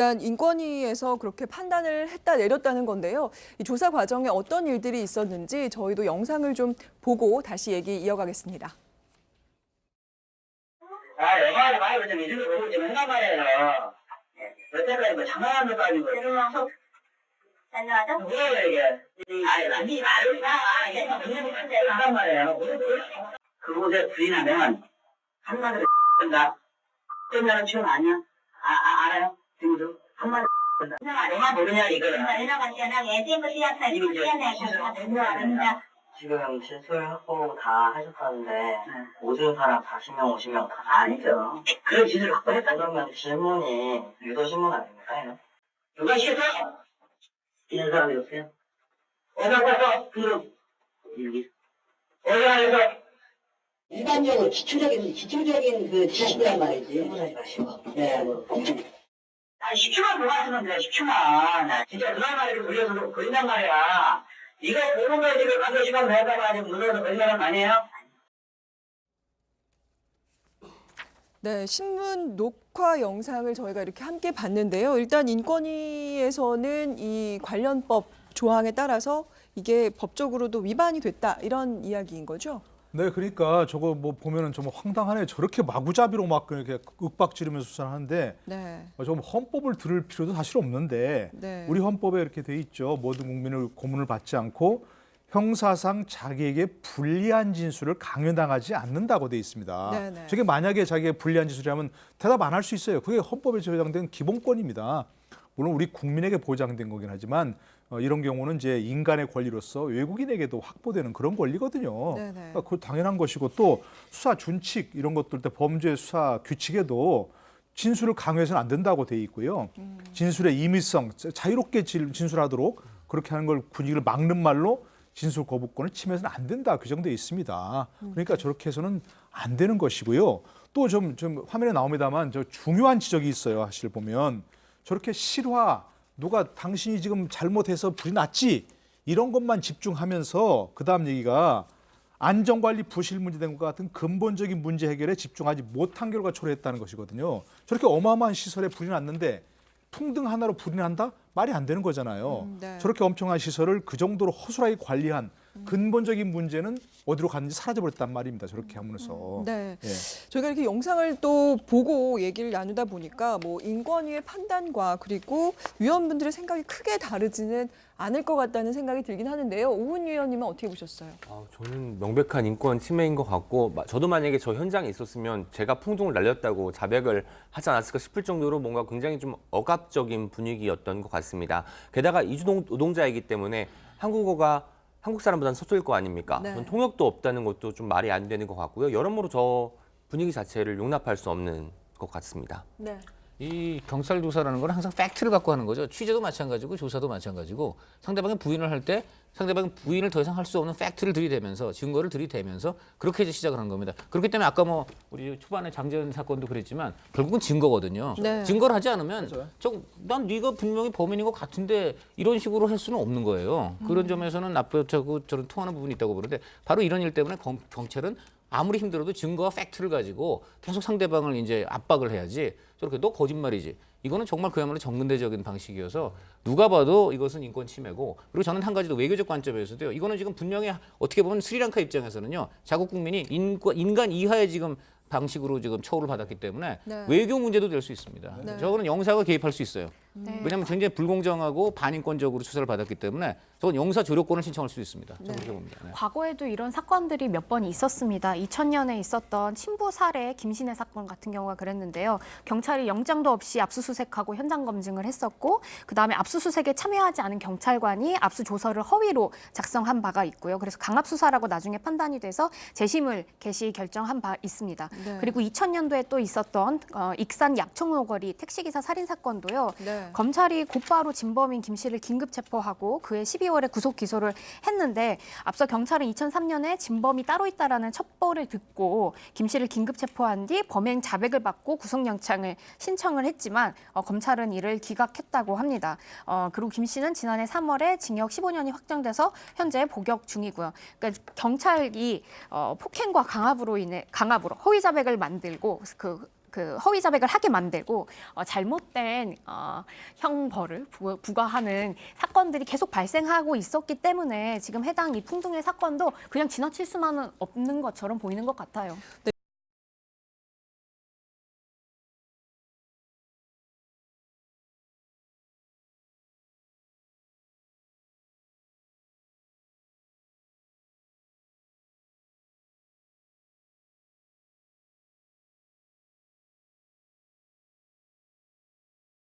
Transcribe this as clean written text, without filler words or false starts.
일단 인권위에서 그렇게 판단을 했다 내렸다는 건데요. 이 조사 과정에 어떤 일들이 있었는지 저희도 영상을 좀 보고 다시 얘기 이어가겠습니다. 영화를 많이 보면 이런 거 보고 좀 한단 말이에요. 여태까지 뭐 장난하는 것도 아니고. 안녕하세요. 뭐예요, 이게? 남이 말을 다, 얘가 그냥 한단 말이에요. 그곳에 부인하면, 한마디로 된다. 끝나는 취업 아니야? 알아요? 지금도? 한마디로 된다. 너만 모르냐, 이거? 지금 진술 확보 다 하셨다는데 모든 사람 40명, 50명 다 아니죠. 그런 짓을 확보했다. 그러면 질문이 유도신문 아닙니까? 이거? 누가 시켰어? 이런 사람이 없어요? 어디서 봤어? 그럼. 여기. 어디 안에서? 일반적으로 기초적인 그 지식이란 말이지. 질문하지 마시고. 네, 뭐. 10초만 보고 쓰면 돼, 10초만. 진짜 그런 말을 돌려서 걸린단 말이야. 이거 보는 거 지금 한두 시간 내다가 아직 무서워서 걸리는 거 아니에요? 네, 신문 녹화 영상을 저희가 이렇게 함께 봤는데요. 일단 인권위에서는 이 관련법 조항에 따라서 이게 법적으로도 위반이 됐다 이런 이야기인 거죠. 네, 그러니까 저거 뭐 보면은 정말 황당하네. 저렇게 마구잡이로 막 이렇게 윽박지르면서 수사하는데 네. 좀 헌법을 들을 필요도 사실 없는데 네. 우리 헌법에 이렇게 돼 있죠. 모든 국민을 고문을 받지 않고 형사상 자기에게 불리한 진술을 강요당하지 않는다고 돼 있습니다. 네네. 저게 만약에 자기에게 불리한 진술이라면 대답 안 할 수 있어요. 그게 헌법에 저장된 기본권입니다. 물론 우리 국민에게 보장된 거긴 하지만 이런 경우는 이제 인간의 권리로서 외국인에게도 확보되는 그런 권리거든요. 네네. 그러니까 그거 당연한 것이고 또 수사 준칙 이런 것들 때 범죄 수사 규칙에도 진술을 강요해서는 안 된다고 돼 있고요. 진술의 임의성, 자유롭게 진술하도록 그렇게 하는 걸 분위기를 막는 말로 진술 거부권을 침해해서는 안 된다 규정돼 있습니다. 그러니까 저렇게 해서는 안 되는 것이고요. 또 좀 화면에 나옵니다만 저 중요한 지적이 있어요. 사실 보면 저렇게 실화 누가 당신이 지금 잘못해서 불이 났지 이런 것만 집중하면서 그다음 얘기가 안전관리 부실 문제된 것 같은 근본적인 문제 해결에 집중하지 못한 결과 초래했다는 것이거든요. 저렇게 어마어마한 시설에 불이 났는데 풍등 하나로 불이 난다? 말이 안 되는 거잖아요. 네. 저렇게 엄청난 시설을 그 정도로 허술하게 관리한 근본적인 문제는 어디로 갔는지 사라져버렸단 말입니다. 저렇게 하면서. 네. 예. 저희가 이렇게 영상을 또 보고 얘기를 나누다 보니까 뭐 인권위의 판단과 그리고 위원분들의 생각이 크게 다르지는 않을 것 같다는 생각이 들긴 하는데요. 오훈 위원님은 어떻게 보셨어요? 저는 명백한 인권 침해인 것 같고 저도 만약에 저 현장에 있었으면 제가 풍등을 날렸다고 자백을 하지 않았을까 싶을 정도로 뭔가 굉장히 좀 억압적인 분위기였던 것 같습니다. 게다가 이주 노동자이기 때문에 한국어가 한국 사람보다는 서툴 거 아닙니까? 네. 전 통역도 없다는 것도 좀 말이 안 되는 것 같고요. 여러모로 저 분위기 자체를 용납할 수 없는 것 같습니다. 네. 이 경찰 조사라는 건 항상 팩트를 갖고 하는 거죠. 취재도 마찬가지고 조사도 마찬가지고 상대방이 부인을 할 때 상대방이 부인을 더 이상 할 수 없는 팩트를 들이대면서 증거를 들이대면서 그렇게 이제 시작을 한 겁니다. 그렇기 때문에 아까 뭐 우리 초반에 장재현 사건도 그랬지만 결국은 증거거든요. 네. 증거를 하지 않으면 난 네가 분명히 범인인 것 같은데 이런 식으로 할 수는 없는 거예요. 그런 점에서는 납부하고 저는 통하는 부분이 있다고 보는데 바로 이런 일 때문에 경찰은 아무리 힘들어도 증거와 팩트를 가지고 계속 상대방을 이제 압박을 해야지 저렇게 너 거짓말이지. 이거는 정말 그야말로 정근대적인 방식이어서 누가 봐도 이것은 인권 침해고 그리고 저는 한 가지 더 외교적 관점에서도요. 이거는 지금 분명히 어떻게 보면 스리랑카 입장에서는요. 자국 국민이 인간 이하의 지금 방식으로 지금 처우를 받았기 때문에 네. 외교 문제도 될 수 있습니다. 네. 저거는 영사가 개입할 수 있어요. 네. 왜냐하면 굉장히 불공정하고 반인권적으로 수사를 받았기 때문에 저건 영사 조력권을 신청할 수 있습니다. 저는 그렇게 봅니다. 네. 과거에도 이런 사건들이 몇 번 있었습니다. 2000년에 있었던 친부 살해 김신혜 사건 같은 경우가 그랬는데요. 경찰이 영장도 없이 압수수색하고 현장 검증을 했었고 그다음에 압수수색에 참여하지 않은 경찰관이 압수조서를 허위로 작성한 바가 있고요. 그래서 강압수사라고 나중에 판단이 돼서 재심을 개시 결정한 바 있습니다. 네. 그리고 2000년도에 또 있었던 익산 약촌오거리 택시기사 살인 사건도요. 네. 검찰이 곧바로 진범인 김 씨를 긴급 체포하고 그해 12월에 구속 기소를 했는데 앞서 경찰은 2003년에 진범이 따로 있다라는 첩보를 듣고 김 씨를 긴급 체포한 뒤 범행 자백을 받고 구속영장을 신청을 했지만 검찰은 이를 기각했다고 합니다. 그리고 김 씨는 지난해 3월에 징역 15년이 확정돼서 현재 복역 중이고요. 그러니까 경찰이 폭행과 강압으로 허위 자백을 만들고 그 그 허위 자백을 하게 만들고 잘못된 형벌을 부과하는 사건들이 계속 발생하고 있었기 때문에 지금 해당 이 풍둥의 사건도 그냥 지나칠 수만은 없는 것처럼 보이는 것 같아요. 네,